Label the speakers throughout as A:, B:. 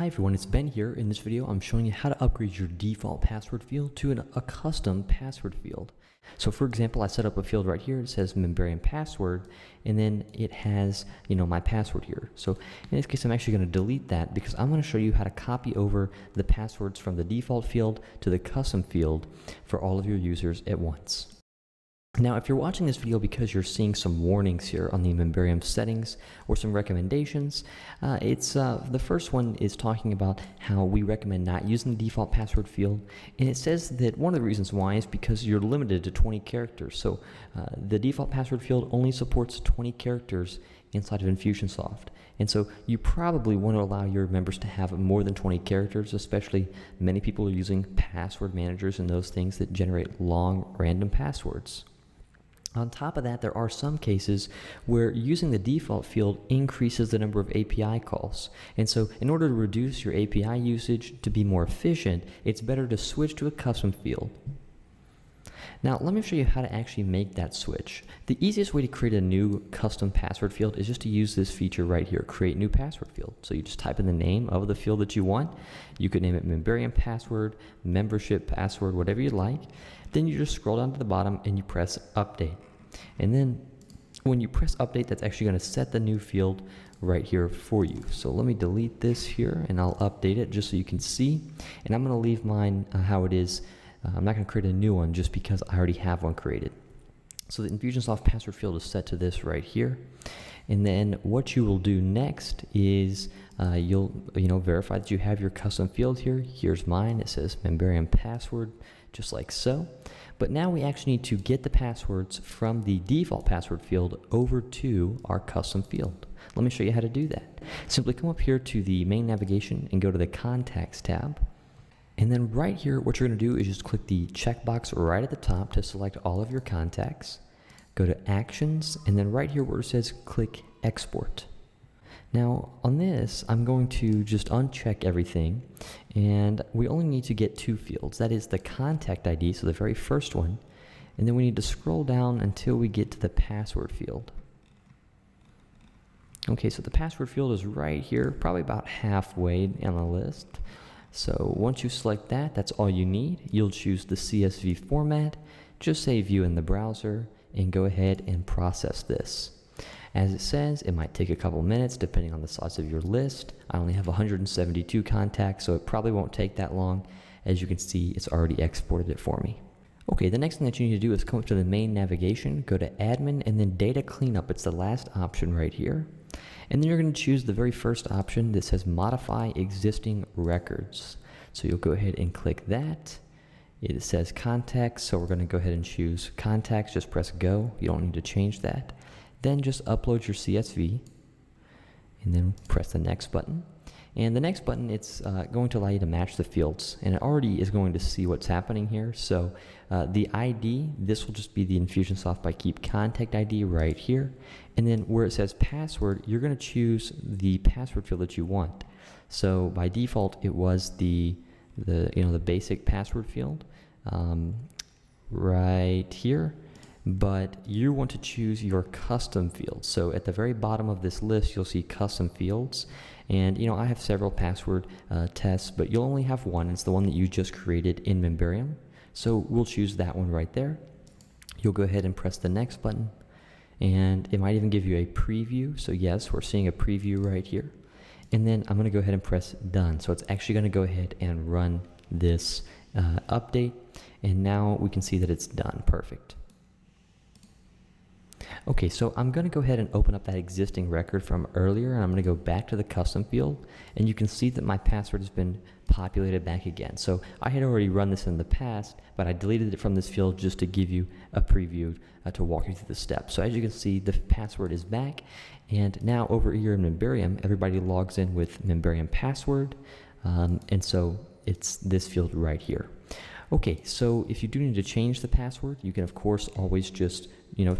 A: Hi everyone, it's Ben here. In this video, I'm showing you how to upgrade your default password field to a custom password field. So for example, I set up a field right here. It says Memberium password, and then it has, my password here. So in this case, I'm actually going to delete that because I'm going to show you how to copy over the passwords from the default field to the custom field for all of your users at once. Now, if you're watching this video because you're seeing some warnings here on the Memberium settings or some recommendations, the first one is talking about how we recommend not using the default password field, and it says that one of the reasons why is because you're limited to 20 characters. So the default password field only supports 20 characters inside of Infusionsoft, and so you probably want to allow your members to have more than 20 characters, especially many people are using password managers and those things that generate long random passwords. On top of that, there are some cases where using the default field increases the number of API calls. And so in order to reduce your API usage to be more efficient, it's better to switch to a custom field. Now, let me show you how to actually make that switch. The easiest way to create a new custom password field is just to use this feature right here, create new password field. So you just type in the name of the field that you want. You could name it Memberium password, membership password, whatever you like. Then you just scroll down to the bottom and you press update. And then when you press update, that's actually going to set the new field right here for you. So let me delete this here and I'll update it just so you can see. And I'm going to leave mine how it is. I'm not going to create a new one just because I already have one created. So the Infusionsoft password field is set to this right here. And then what you will do next is you'll verify that you have your custom field here. Here's mine. It says Memberium password, just like so. But now we actually need to get the passwords from the default password field over to our custom field. Let me show you how to do that. Simply come up here to the main navigation and go to the Contacts tab. And then right here, what you're going to do is just click the checkbox right at the top to select all of your contacts. Go to Actions, and then right here where it says click Export. Now on this, I'm going to just uncheck everything, and we only need to get two fields. That is the contact ID, so the very first one, and then we need to scroll down until we get to the password field. Okay, so the password field is right here, probably about halfway on the list. So once you select that, that's all you need. You'll choose the CSV format, just say View in the browser, and go ahead and process this. As it says, it might take a couple minutes depending on the size of your list. I only have 172 contacts, so it probably won't take that long. As you can see, it's already exported it for me. Okay, the next thing that you need to do is come up to the main navigation, go to Admin, and then Data Cleanup. It's the last option right here. And then you're going to choose the very first option that says Modify Existing Records. So you'll go ahead and click that. It says Contacts, so we're going to go ahead and choose Contacts. Just press Go. You don't need to change that. Then just upload your CSV and then press the next button. And the next button, it's going to allow you to match the fields, and it already is going to see what's happening here. So the ID, this will just be the Infusionsoft by Keap contact ID right here. And then where it says password, you're going to choose the password field that you want. So by default, it was the basic password field right here. But you want to choose your custom field. So at the very bottom of this list, you'll see custom fields. And I have several password tests, but you'll only have one. It's the one that you just created in Memberium. So we'll choose that one right there. You'll go ahead and press the next button. And it might even give you a preview. So yes, we're seeing a preview right here. And then I'm going to go ahead and press done. So it's actually going to go ahead and run this update. And now we can see that it's done. Perfect. Okay, so I'm going to go ahead and open up that existing record from earlier, and I'm going to go back to the custom field, and you can see that my password has been populated back again. So I had already run this in the past, but I deleted it from this field just to give you a preview to walk you through the steps. So as you can see, the password is back, and now over here in Memberium, everybody logs in with Memberium password, and so it's this field right here. Okay, so if you do need to change the password, you can of course always just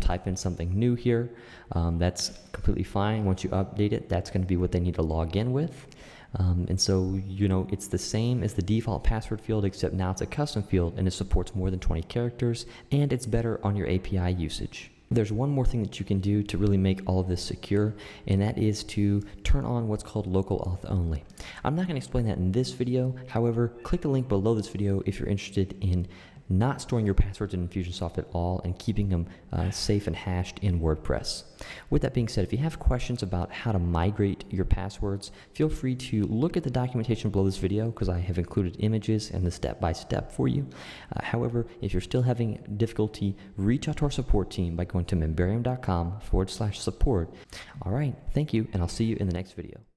A: type in something new here. That's completely fine. Once you update it, that's going to be what they need to log in with. And so it's the same as the default password field, except now it's a custom field and it supports more than 20 characters, and it's better on your API usage. There's one more thing that you can do to really make all of this secure, and that is to turn on what's called local auth only. I'm not going to explain that in this video. However, click the link below this video if you're interested in not storing your passwords in Infusionsoft at all and keeping them safe and hashed in WordPress. With that being said, if you have questions about how to migrate your passwords, feel free to look at the documentation below this video because I have included images and the step-by-step for you. However, if you're still having difficulty, reach out to our support team by going to memberium.com/support. All right, thank you, and I'll see you in the next video.